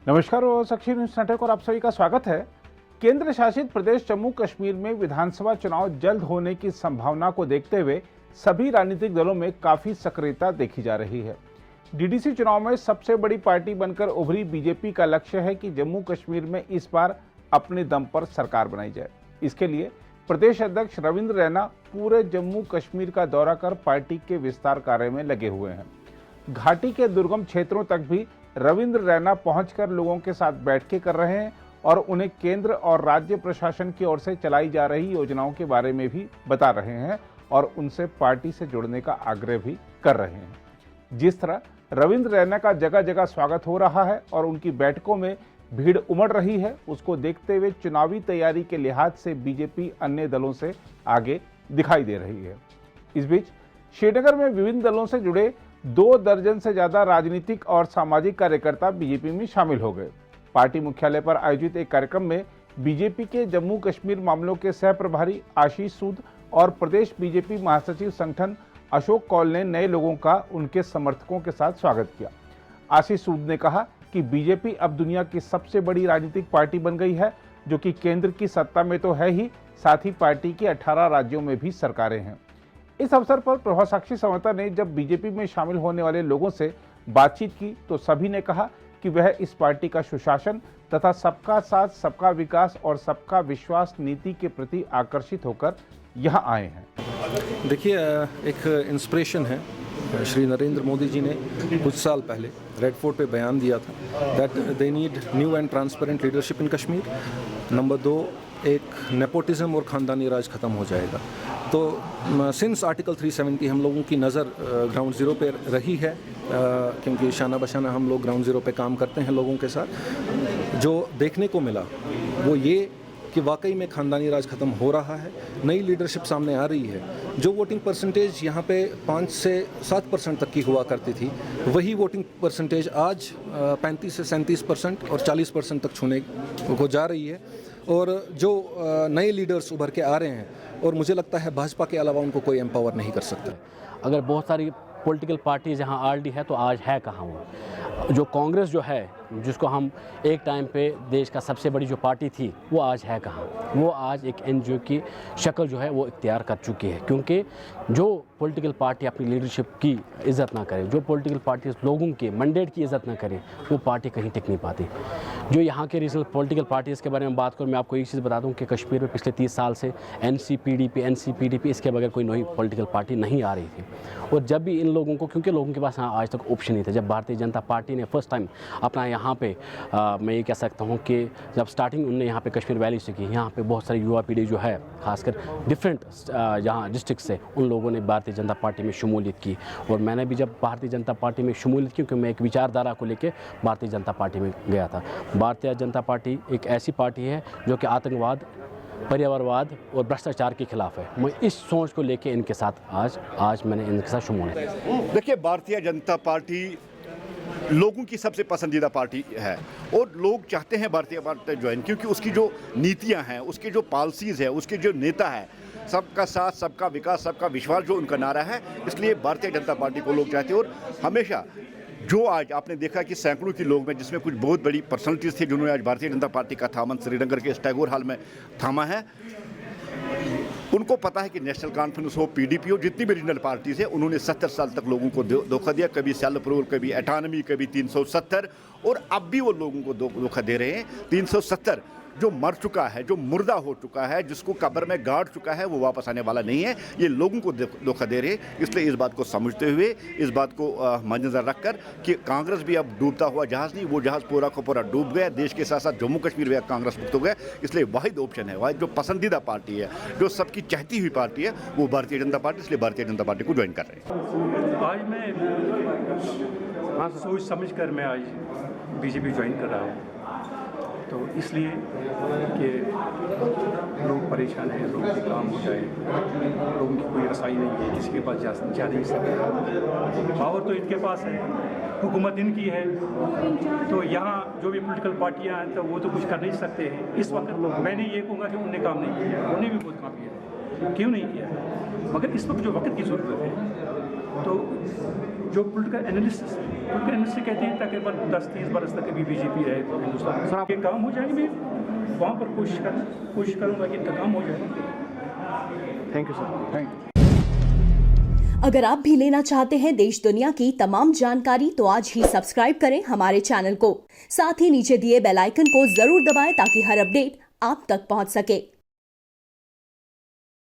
नमस्कार और सक्रिय न्यूज नेटवर्क और आप सभी का स्वागत है। केंद्र शासित प्रदेश जम्मू कश्मीर में विधानसभा चुनाव जल्द होने की संभावना को देखते हुए सभी राजनीतिक दलों में काफी सक्रियता देखी जा रही है। डीडीसी चुनाव में सबसे बड़ी पार्टी बनकर उभरी बीजेपी का लक्ष्य है कि जम्मू कश्मीर में इस बार अपने दम पर सरकार बनाई जाए। इसके लिए प्रदेश अध्यक्ष रविंद्र रैना पूरे जम्मू कश्मीर का दौरा कर पार्टी के विस्तार कार्य में लगे हुए हैं। घाटी के दुर्गम क्षेत्रों तक भी रविंद्र रैना पहुंचकर लोगों के साथ बैठकें कर रहे हैं और उन्हें केंद्र और राज्य प्रशासन की ओर से चलाई जा रही योजनाओं के बारे में भी बता रहे हैं और उनसे पार्टी से जुड़ने का आग्रह भी कर रहे हैं। जिस तरह रविंद्र रैना का जगह जगह स्वागत हो रहा है और उनकी बैठकों में भीड़ उमड़ रही है, उसको देखते हुए चुनावी तैयारी के लिहाज से बीजेपी अन्य दलों से आगे दिखाई दे रही है। इस बीच श्रीनगर में विभिन्न दलों से जुड़े 2 दर्जन से ज्यादा राजनीतिक और सामाजिक कार्यकर्ता बीजेपी में शामिल हो गए। पार्टी मुख्यालय पर आयोजित एक कार्यक्रम में बीजेपी के जम्मू कश्मीर मामलों के सह प्रभारी आशीष सूद और प्रदेश बीजेपी महासचिव संगठन अशोक कौल ने नए लोगों का उनके समर्थकों के साथ स्वागत किया। आशीष सूद ने कहा कि बीजेपी अब दुनिया की सबसे बड़ी राजनीतिक पार्टी बन गई है, जो कि केंद्र की सत्ता में तो है ही, साथ ही पार्टी के 18 राज्यों में भी सरकारें हैं। इस अवसर पर प्रभासाक्षी समता ने जब बीजेपी में शामिल होने वाले लोगों से बातचीत की तो सभी ने कहा कि वह इस पार्टी का सुशासन तथा सबका साथ, सबका विकास और सबका विश्वास नीति के प्रति आकर्षित होकर यहाँ आए हैं। देखिए, एक इंस्पिरेशन है। श्री नरेंद्र मोदी जी ने कुछ साल पहले रेड फोर्ट पे बयान दिया था that they need new and transparent leadership in Kashmir. Number 2, एक नेपोटिज्म और ख़ानदानी राज ख़त्म हो जाएगा। तो सिंस आर्टिकल 370 हम लोगों की नज़र ग्राउंड ज़ीरो पे रही है, क्योंकि शाना बशाना हम लोग ग्राउंड ज़ीरो पे काम करते हैं लोगों के साथ। जो देखने को मिला वो ये कि वाकई में ख़ानदानी राज ख़त्म हो रहा है, नई लीडरशिप सामने आ रही है। जो वोटिंग परसेंटेज यहाँ पे 5 से 7% तक की हुआ करती थी, वही वोटिंग परसेंटेज आज 35 से 37% और 40% तक छूने को जा रही है। और जो नए लीडर्स उभर के आ रहे हैं, और मुझे लगता है भाजपा के अलावा उनको कोई एम्पावर नहीं कर सकता। अगर बहुत सारी पॉलिटिकल पार्टी जहां ऑलरेडी है तो आज है कहाँ वो? जो कांग्रेस जो है, जिसको हम एक टाइम पे देश का सबसे बड़ी जो पार्टी थी, वो आज है कहाँ? वो आज एक एनजीओ की शक्ल जो है वो इख्तियार कर चुकी है। क्योंकि जो पॉलिटिकल पार्टी अपनी लीडरशिप की इज़्ज़त ना करे, जो पॉलिटिकल पार्टी लोगों के मैंडेट की इज़्ज़त ना करे, वो पार्टी कहीं टिक नहीं पाती। जो यहाँ के रीजनल पॉलिटिकल पार्टीज़ के बारे में बात करूँ, मैं आपको एक चीज़ बता दूँ कि कश्मीर में पिछले 30 साल से एनसीपीडीपी इसके बगैर कोई नई पॉलिटिकल पार्टी नहीं आ रही थी। और जब भी इन लोगों को, क्योंकि लोगों के पास यहाँ आज तक ऑप्शन नहीं था, जब भारतीय जनता पार्टी ने फर्स्ट टाइम अपना यहाँ पे मैं ये कह सकता हूँ कि जब स्टार्टिंग उनने यहाँ पे कश्मीर वैली से की, यहाँ पे बहुत सारी युवा पीढ़ी जो है, खासकर डिफरेंट यहाँ डिस्ट्रिक्ट से, उन लोगों ने भारतीय जनता पार्टी में शमूलियत की। और मैंने भी जब भारतीय जनता पार्टी में शमूलियत की, क्योंकि मैं एक विचारधारा को लेकर भारतीय जनता पार्टी में गया था। भारतीय जनता पार्टी एक ऐसी पार्टी है जो कि आतंकवाद, पर्यावरणवाद और भ्रष्टाचार के खिलाफ है। मैं इस सोच को लेकर इनके साथ आज मैंने इनके साथ शमूलियत। देखिए, भारतीय जनता पार्टी लोगों की सबसे पसंदीदा पार्टी है और लोग चाहते हैं भारतीय पार्टी ज्वाइन, क्योंकि उसकी जो नीतियां हैं, उसकी जो पॉलिसीज़ है, उसके जो नेता है, सबका साथ, सबका विकास, सबका विश्वास जो उनका नारा है, इसलिए भारतीय जनता पार्टी को लोग चाहते हैं। और हमेशा जो आज आपने देखा कि सैकड़ों के लोग में, जिसमें कुछ बहुत बड़ी पर्सनलिटीज़ थी जिन्होंने आज भारतीय जनता पार्टी का थामन श्रीनगर के टैगोर हॉल में थामा है, उनको पता है कि नेशनल कॉन्फ्रेंस हो, पीडीपी हो, जितनी भी रीजनल पार्टीज है, उन्होंने 70 साल तक लोगों को धोखा दिया। कभी सेल्फ रूल, कभी एटानमी, कभी 370, और अब भी वो लोगों को धोखा दे रहे हैं। 370 जो मर चुका है, जो मुर्दा हो चुका है, जिसको कब्र में गाड़ चुका है, वो वापस आने वाला नहीं है। ये लोगों को धोखा दे रहे हैं। इसलिए इस बात को समझते हुए, इस बात को मद्देनजर रखकर कि कांग्रेस भी अब डूबता हुआ जहाज़ नहीं, वो जहाज़ पूरा का पूरा डूब गया। देश के साथ साथ जम्मू कश्मीर में कांग्रेस मुक्त हो गया। इसलिए वाहिद ऑप्शन है, वाहिद जो पसंदीदा पार्टी है, जो सबकी चाहती हुई पार्टी है, वो भारतीय जनता पार्टी। इसलिए भारतीय जनता पार्टी को ज्वाइन कर रहे हैं। आज मैं सोच समझ कर मैं आज बीजेपी ज्वाइन कर रहा हूँ। तो इसलिए कि लोग परेशान हैं, लोगों के काम हो जाए, लोगों की कोई रसाई नहीं है, किसी के पास जा नहीं सकते। पावर तो इनके पास है, हुकूमत इनकी है, तो यहाँ जो भी पॉलिटिकल पार्टियाँ हैं तो वो तो कुछ कर नहीं सकते हैं। इस वक्त मैंने ये कहूँगा कि उनने काम नहीं किया, उन्हें भी बहुत काम किया, क्यों नहीं किया, मगर इस वक्त जो वक्त की ज़रूरत है, तो जो पोलिटिकल एनालिस्ट कहते हैं तकरीबन 10-30 बरस तक अभी बीजेपी रहे तो हिंदुस्तान में ये काम हो जाएगी। मैं वहाँ पर कोशिश करूँगा कि इनका काम हो जाए। Thank you sir. Thank you. अगर आप भी लेना चाहते हैं देश दुनिया की तमाम जानकारी तो आज ही सब्सक्राइब करें हमारे चैनल को। साथ ही नीचे दिए बेल आइकन को जरूर दबाएं ताकि हर अपडेट आप तक पहुंच सके।